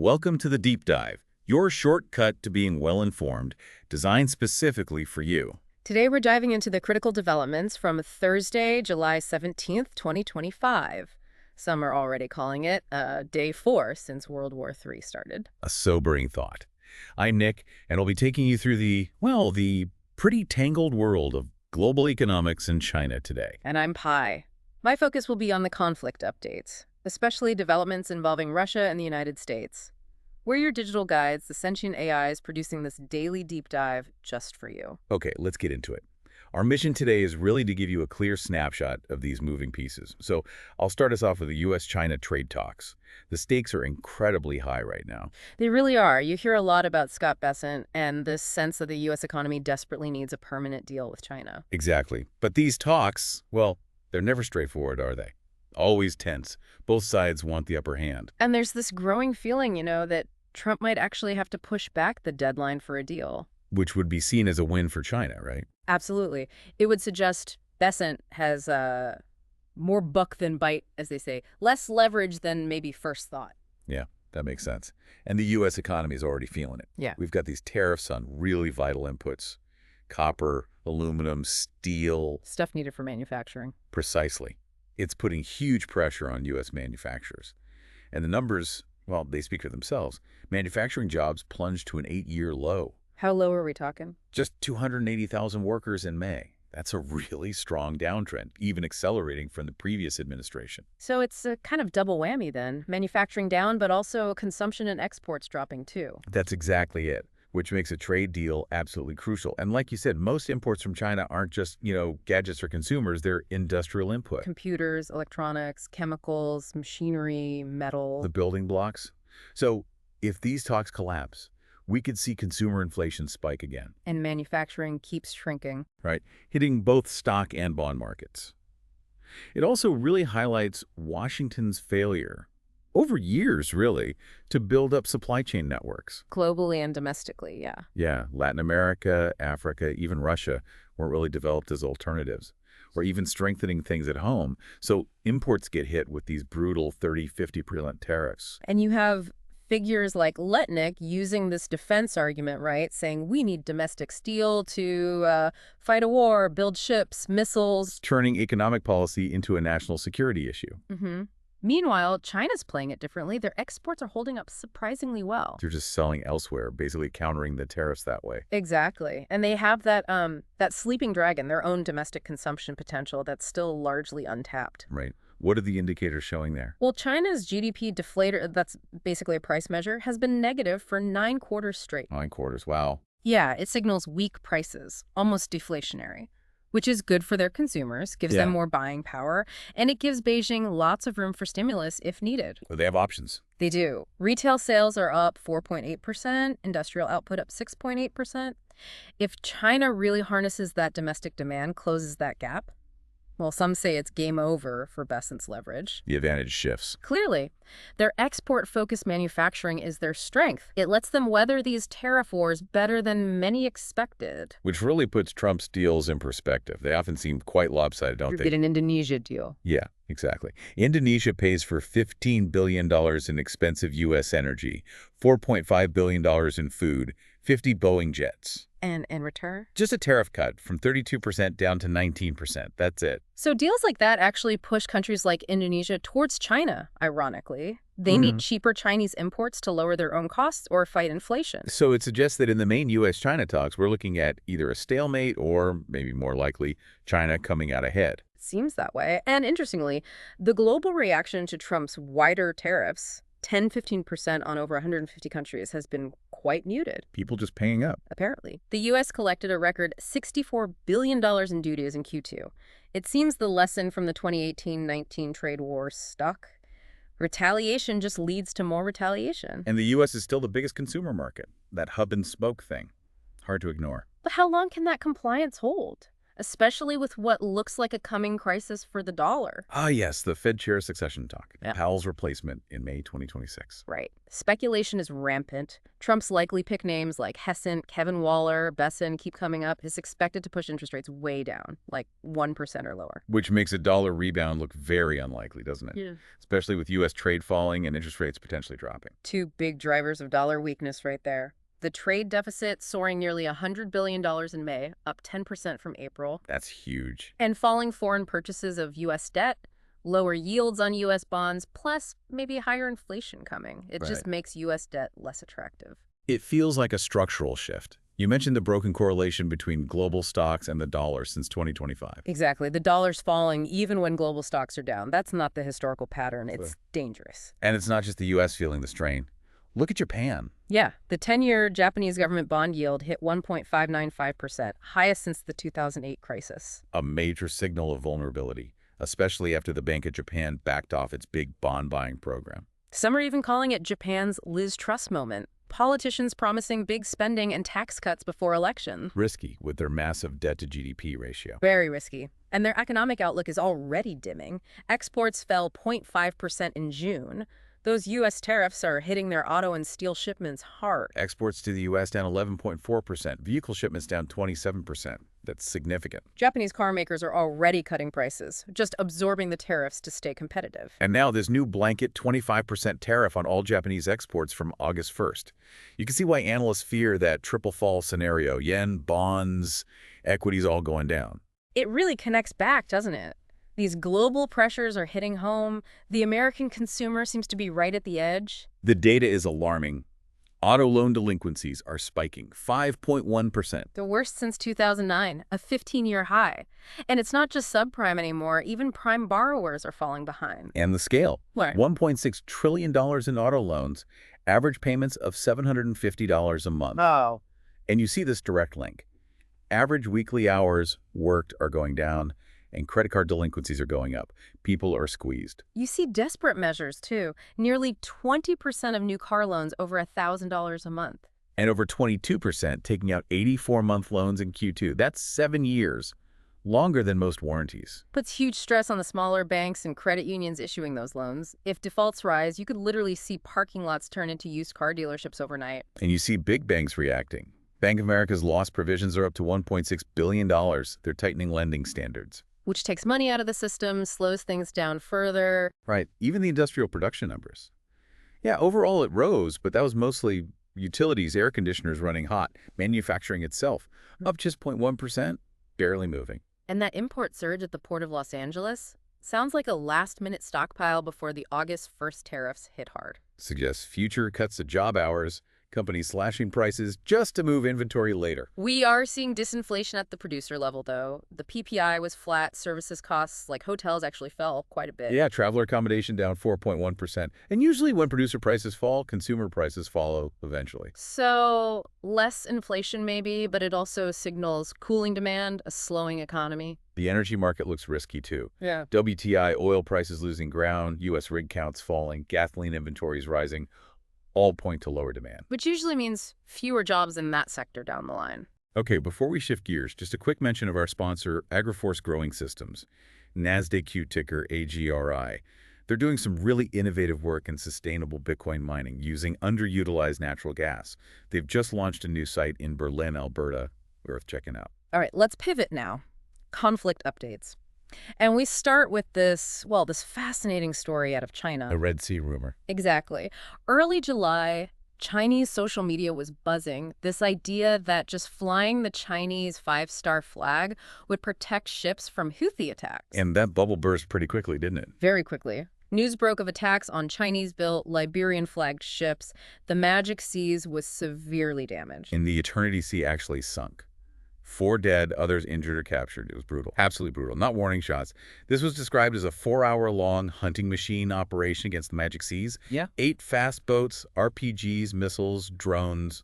Welcome to the Deep Dive, your shortcut to being well-informed, designed specifically for you. Today we're diving into the critical developments from Thursday, July 17th, 2025. Some are already calling it day 4 since World War III started. A sobering thought. I'm Nick, and I'll be taking you through the pretty tangled world of global economics in China today. And I'm Pi. My focus will be on the conflict updates, especially developments involving Russia and the United States. We're your digital guides, the sentient AIs producing this daily deep dive just for you. Okay, let's get into it. Our mission today is really to give you a clear snapshot of these moving pieces. So I'll start us off with the U.S.-China trade talks. The stakes are incredibly high right now. They really are. You hear a lot about Scott Bessent and this sense that the U.S. economy desperately needs a permanent deal with China. Exactly. But these talks, well, they're never straightforward, are they? Always tense. Both sides want the upper hand. And there's this growing feeling, that Trump might actually have to push back the deadline for a deal. Which would be seen as a win for China, right? Absolutely. It would suggest Bessent has more buck than bite, as they say, less leverage than maybe first thought. Yeah, that makes sense. And the U.S. economy is already feeling it. Yeah. We've got these tariffs on really vital inputs. Copper, aluminum, steel. Stuff needed for manufacturing. Precisely. It's putting huge pressure on U.S. manufacturers. And the numbers, well, they speak for themselves. Manufacturing jobs plunged to an 8-year low. How low are we talking? Just 280,000 workers in May. That's a really strong downtrend, even accelerating from the previous administration. So it's a kind of double whammy then. Manufacturing down, but also consumption and exports dropping too. That's exactly it, which makes a trade deal absolutely crucial. And like you said, most imports from China aren't just, gadgets for consumers. They're industrial input. Computers, electronics, chemicals, machinery, metal. The building blocks. So if these talks collapse, we could see consumer inflation spike again. And manufacturing keeps shrinking. Right, hitting both stock and bond markets. It also really highlights Washington's failure, over years really, to build up supply chain networks. Globally and domestically, yeah. Yeah, Latin America, Africa, even Russia weren't really developed as alternatives, or even strengthening things at home. So imports get hit with these brutal 30–50% tariffs. And you have figures like Letnick using this defense argument, right, saying we need domestic steel to fight a war, build ships, missiles. Turning economic policy into a national security issue. Meanwhile, China's playing it differently. Their exports are holding up surprisingly well. They're just selling elsewhere, basically countering the tariffs that way. Exactly. And they have that sleeping dragon, their own domestic consumption potential that's still largely untapped. Right. What are the indicators showing there? Well, China's GDP deflator, that's basically a price measure, has been negative for 9 quarters straight. 9 quarters, wow. Yeah, it signals weak prices, almost deflationary, which is good for their consumers, gives them more buying power, and it gives Beijing lots of room for stimulus if needed. Well, they have options. They do. Retail sales are up 4.8%, industrial output up 6.8%. If China really harnesses that domestic demand, closes that gap, well, some say it's game over for Bessent's leverage. The advantage shifts. Clearly, their export-focused manufacturing is their strength. It lets them weather these tariff wars better than many expected. Which really puts Trump's deals in perspective. They often seem quite lopsided, don't they? Did an Indonesia deal. Yeah, exactly. Indonesia pays for $15 billion in expensive U.S. energy, $4.5 billion in food, 50 Boeing jets. And in return? Just a tariff cut from 32% down to 19%. That's it. So deals like that actually push countries like Indonesia towards China, ironically. They need cheaper Chinese imports to lower their own costs or fight inflation. So it suggests that in the main U.S.-China talks, we're looking at either a stalemate or, maybe more likely, China coming out ahead. Seems that way. And interestingly, the global reaction to Trump's wider tariffs, 10–15% on over 150 countries, has been quite muted. People just paying up. Apparently. The U.S. collected a record $64 billion in duties in Q2. It seems the lesson from the 2018–19 trade war stuck. Retaliation just leads to more retaliation. And the U.S. is still the biggest consumer market. That hub and spoke thing. Hard to ignore. But how long can that compliance hold? especially with what looks like a coming crisis for the dollar. Ah, yes, the Fed chair succession talk. Yeah. Powell's replacement in May 2026. Right. Speculation is rampant. Trump's likely pick names like Hessen, Kevin Waller, Besson keep coming up. Is expected to push interest rates way down, like 1% or lower. Which makes a dollar rebound look very unlikely, doesn't it? Yeah. Especially with U.S. trade falling and interest rates potentially dropping. Two big drivers of dollar weakness right there. The trade deficit soaring nearly $100 billion in May, up 10% from April. That's huge. And falling foreign purchases of U.S. debt, lower yields on U.S. bonds, plus maybe higher inflation coming. It just Right. makes U.S. debt less attractive. It feels like a structural shift. You mentioned the broken correlation between global stocks and the dollar since 2025. Exactly. The dollar's falling even when global stocks are down. That's not the historical pattern. It's dangerous. And it's not just the U.S. feeling the strain. Look at Japan. Yeah, the 10-year Japanese government bond yield hit 1.595%, highest since the 2008 crisis. A major signal of vulnerability, especially after the Bank of Japan backed off its big bond buying program. Some are even calling it Japan's Liz Truss moment. Politicians promising big spending and tax cuts before election. Risky with their massive debt to GDP ratio. Very risky. And their economic outlook is already dimming. Exports fell 0.5% in June. Those U.S. tariffs are hitting their auto and steel shipments hard. Exports to the U.S. down 11.4%. Vehicle shipments down 27%. That's significant. Japanese car makers are already cutting prices, just absorbing the tariffs to stay competitive. And now this new blanket 25% tariff on all Japanese exports from August 1st. You can see why analysts fear that triple fall scenario. Yen, bonds, equities all going down. It really connects back, doesn't it? These global pressures are hitting home. The American consumer seems to be right at the edge. The data is alarming. Auto loan delinquencies are spiking, 5.1%. The worst since 2009, a 15-year high. And it's not just subprime anymore. Even prime borrowers are falling behind. And the scale, Right. $1.6 trillion in auto loans, average payments of $750 a month. Oh. And you see this direct link. Average weekly hours worked are going down, and credit card delinquencies are going up. People are squeezed. You see desperate measures, too. Nearly 20% of new car loans over $1,000 a month. And over 22% taking out 84-month loans in Q2. That's 7 years, longer than most warranties. Puts huge stress on the smaller banks and credit unions issuing those loans. If defaults rise, you could literally see parking lots turn into used car dealerships overnight. And you see big banks reacting. Bank of America's loss provisions are up to $1.6 billion. They're tightening lending standards. Which takes money out of the system, slows things down further. Right, even the industrial production numbers. Yeah, overall it rose, but that was mostly utilities, air conditioners running hot, manufacturing itself, up just 0.1%, barely moving. And that import surge at the Port of Los Angeles sounds like a last-minute stockpile before the August 1st tariffs hit hard. Suggests future cuts to job hours, companies slashing prices just to move inventory later. We are seeing disinflation at the producer level, though. The PPI was flat. Services costs, like hotels, actually fell quite a bit. Yeah, traveler accommodation down 4.1%. And usually when producer prices fall, consumer prices follow eventually. So less inflation maybe, but it also signals cooling demand, a slowing economy. The energy market looks risky too. Yeah. WTI oil prices losing ground, U.S. rig counts falling, gasoline inventories rising, all point to lower demand. Which usually means fewer jobs in that sector down the line. Okay, before we shift gears, just a quick mention of our sponsor, AgriForce Growing Systems, NASDAQ ticker AGRI. They're doing some really innovative work in sustainable Bitcoin mining using underutilized natural gas. They've just launched a new site in Berlin, Alberta. Worth checking out. All right, let's pivot now. Conflict updates. And we start with this fascinating story out of China. The Red Sea rumor. Exactly. Early July, Chinese social media was buzzing. This idea that just flying the Chinese five-star flag would protect ships from Houthi attacks. And that bubble burst pretty quickly, didn't it? Very quickly. News broke of attacks on Chinese-built, Liberian-flagged ships. The Magic Seas was severely damaged. And the Eternity Sea actually sunk. 4 dead, others injured or captured. It was brutal. Absolutely brutal. Not warning shots. This was described as a 4-hour-long hunting machine operation against the Magic Seas. Yeah. 8 fast boats, RPGs, missiles, drones,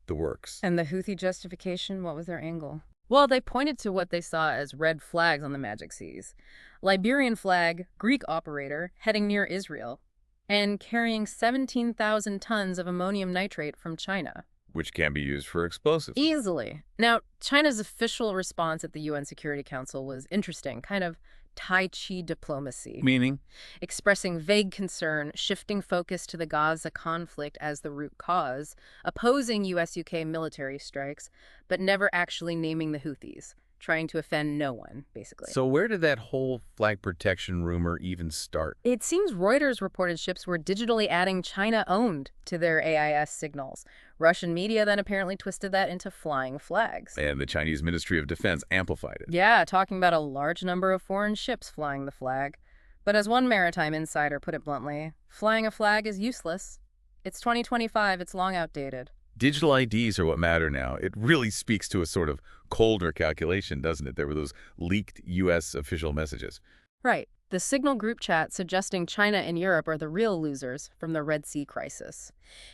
the works. And the Houthi justification, what was their angle? Well, they pointed to what they saw as red flags on the Magic Seas. Liberian flag, Greek operator, heading near Israel, and carrying 17,000 tons of ammonium nitrate from China. which can be used for explosives. Easily. Now, China's official response at the UN Security Council was interesting, kind of Tai Chi diplomacy, Meaning? expressing vague concern, shifting focus to the Gaza conflict as the root cause, opposing US-UK military strikes, but never actually naming the Houthis, trying to offend no one, basically. So where did that whole flag protection rumor even start? It seems Reuters reported ships were digitally adding China-owned to their AIS signals. Russian media then apparently twisted that into flying flags. And the Chinese Ministry of Defense amplified it. Yeah, talking about a large number of foreign ships flying the flag. But as one maritime insider put it bluntly, flying a flag is useless. It's 2025, it's long outdated. Digital IDs are what matter now. It really speaks to a sort of colder calculation, doesn't it? There were those leaked U.S. official messages. Right. The Signal group chat suggesting China and Europe are the real losers from the Red Sea crisis,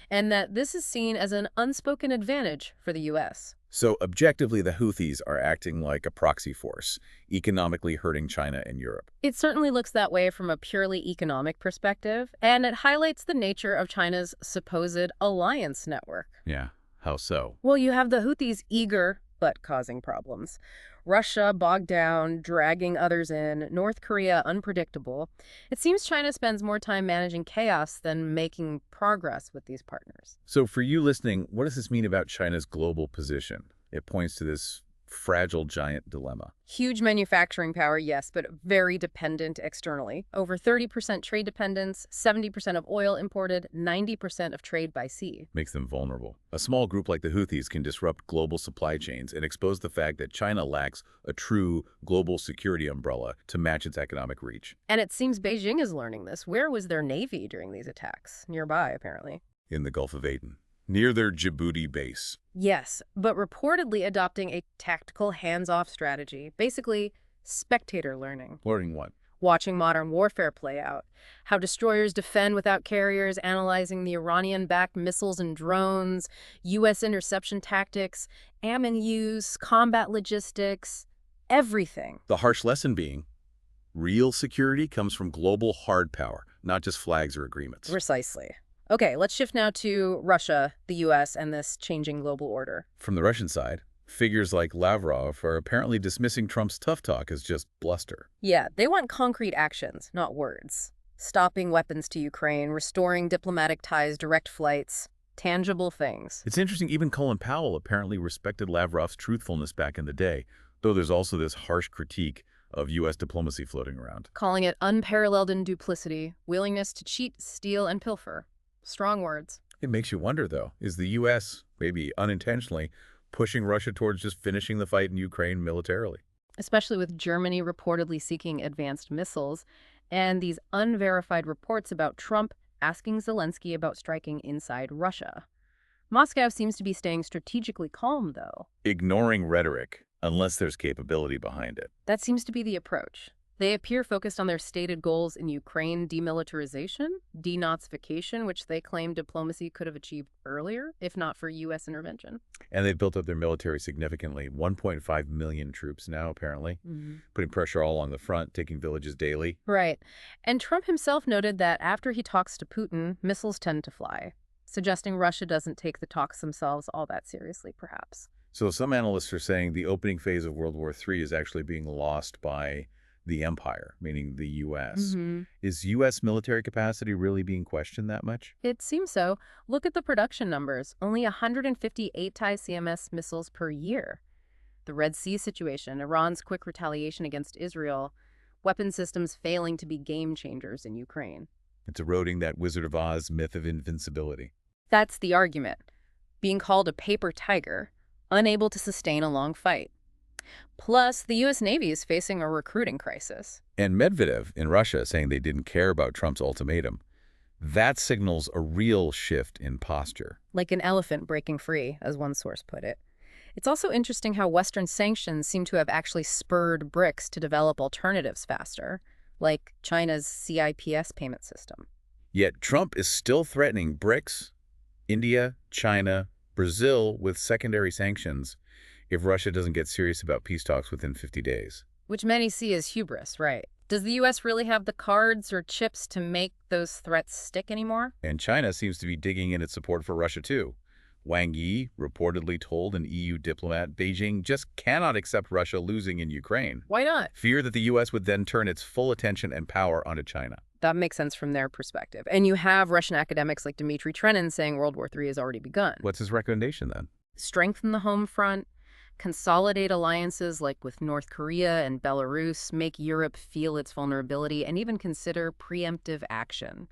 and that this is seen as an unspoken advantage for the U.S. So objectively, the Houthis are acting like a proxy force, economically hurting China and Europe. It certainly looks that way from a purely economic perspective, and it highlights the nature of China's supposed alliance network. Yeah, how so? Well, you have the Houthis eager, but causing problems. Russia bogged down, dragging others in, North Korea unpredictable. It seems China spends more time managing chaos than making progress with these partners. So for you listening, what does this mean about China's global position? It points to this fragile giant dilemma. Huge manufacturing power, yes, but very dependent externally. Over 30% trade dependence, 70% of oil imported, 90% of trade by sea. Makes them vulnerable. A small group like the Houthis can disrupt global supply chains and expose the fact that China lacks a true global security umbrella to match its economic reach. And it seems Beijing is learning this. Where was their navy during these attacks? Nearby, apparently. In the Gulf of Aden, near their Djibouti base. Yes, but reportedly adopting a tactical hands-off strategy, basically spectator learning. Learning what? Watching modern warfare play out, how destroyers defend without carriers, analyzing the Iranian-backed missiles and drones, U.S. interception tactics, ammunition use, combat logistics, everything. The harsh lesson being, real security comes from global hard power, not just flags or agreements. Precisely. Okay, let's shift now to Russia, the U.S., and this changing global order. From the Russian side, figures like Lavrov are apparently dismissing Trump's tough talk as just bluster. Yeah, they want concrete actions, not words. Stopping weapons to Ukraine, restoring diplomatic ties, direct flights, tangible things. It's interesting, even Colin Powell apparently respected Lavrov's truthfulness back in the day, though there's also this harsh critique of U.S. diplomacy floating around. Calling it unparalleled in duplicity, willingness to cheat, steal, and pilfer. Strong words. It makes you wonder, though, is the U.S., maybe unintentionally, pushing Russia towards just finishing the fight in Ukraine militarily? Especially with Germany reportedly seeking advanced missiles, and these unverified reports about Trump asking Zelensky about striking inside Russia. Moscow seems to be staying strategically calm, though. Ignoring rhetoric, unless there's capability behind it. That seems to be the approach. They appear focused on their stated goals in Ukraine: demilitarization, denazification, which they claim diplomacy could have achieved earlier, if not for U.S. intervention. And they've built up their military significantly. 1.5 million troops now, apparently, putting pressure all along the front, taking villages daily. Right. And Trump himself noted that after he talks to Putin, missiles tend to fly, suggesting Russia doesn't take the talks themselves all that seriously, perhaps. So some analysts are saying the opening phase of World War III is actually being lost by the empire, meaning the U.S. Is U.S. military capacity really being questioned that much? It seems so. Look at the production numbers. Only 158 TIE-CMS missiles per year. The Red Sea situation, Iran's quick retaliation against Israel, weapon systems failing to be game changers in Ukraine. It's eroding that Wizard of Oz myth of invincibility. That's the argument. Being called a paper tiger, unable to sustain a long fight. Plus, the U.S. Navy is facing a recruiting crisis. And Medvedev in Russia saying they didn't care about Trump's ultimatum. That signals a real shift in posture. Like an elephant breaking free, as one source put it. It's also interesting how Western sanctions seem to have actually spurred BRICS to develop alternatives faster, like China's CIPS payment system. Yet Trump is still threatening BRICS, India, China, Brazil with secondary sanctions if Russia doesn't get serious about peace talks within 50 days. Which many see as hubris, right? Does the U.S. really have the cards or chips to make those threats stick anymore? And China seems to be digging in its support for Russia too, Wang Yi reportedly told an EU diplomat Beijing just cannot accept Russia losing in Ukraine. Why not? Fear that the U.S. would then turn its full attention and power onto China. That makes sense from their perspective. And you have Russian academics like WW3 saying World War III has already begun. What's his recommendation then? Strengthen the home front, consolidate alliances like with North Korea and Belarus, make Europe feel its vulnerability, and even consider preemptive action,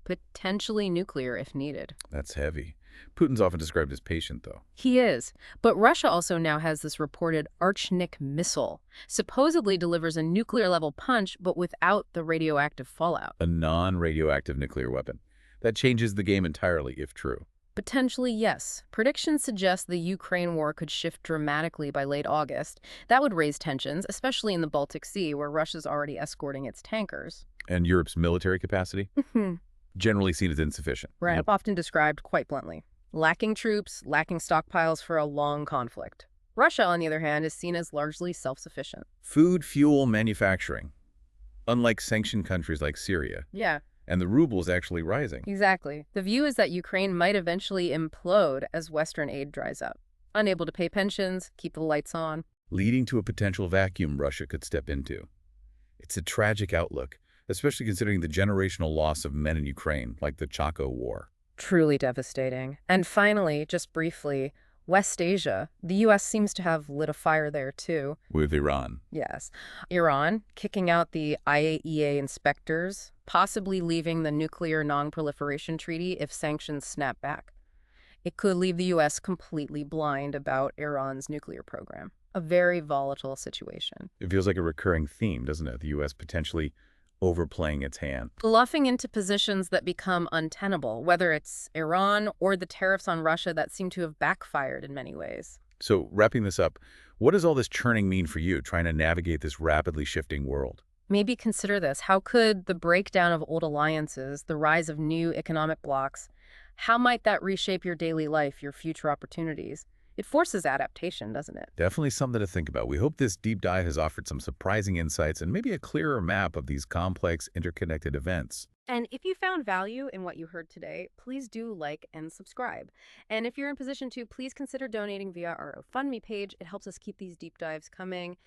potentially nuclear if needed. That's heavy. Putin's often described as patient, though. He is. But Russia also now has this reported Archnik missile. Supposedly delivers a nuclear-level punch, but without the radioactive fallout. A non-radioactive nuclear weapon. That changes the game entirely, if true. Potentially, yes. Predictions suggest the Ukraine war could shift dramatically by late August. That would raise tensions, especially in the Baltic Sea, where Russia's already escorting its tankers. And Europe's military capacity? Generally seen as insufficient. Right, often described quite bluntly. Lacking troops, lacking stockpiles for a long conflict. Russia, on the other hand, is seen as largely self-sufficient. Food, fuel, manufacturing. Unlike sanctioned countries like Syria. Yeah. And the ruble is actually rising. Exactly. The view is that Ukraine might eventually implode as Western aid dries up. Unable to pay pensions, keep the lights on. Leading to a potential vacuum Russia could step into. It's a tragic outlook, especially considering the generational loss of men in Ukraine, like the Chaco War. Truly devastating. And finally, just briefly, West Asia. The U.S. seems to have lit a fire there, too. With Iran. Yes. Iran, kicking out the IAEA inspectors, possibly leaving the Nuclear Non-Proliferation Treaty if sanctions snap back. It could leave the U.S. completely blind about Iran's nuclear program. A very volatile situation. It feels like a recurring theme, doesn't it? The U.S. potentially overplaying its hand. Bluffing into positions that become untenable, whether it's Iran or the tariffs on Russia that seem to have backfired in many ways. So, wrapping this up, what does all this churning mean for you, trying to navigate this rapidly shifting world? Maybe consider this. How could the breakdown of old alliances, the rise of new economic blocs, how might that reshape your daily life, your future opportunities? It forces adaptation, doesn't it? Definitely something to think about. We hope this deep dive has offered some surprising insights and maybe a clearer map of these complex, interconnected events. And if you found value in what you heard today, please do like and subscribe. And if you're in position to, please consider donating via our GoFundMe page. It helps us keep these deep dives coming.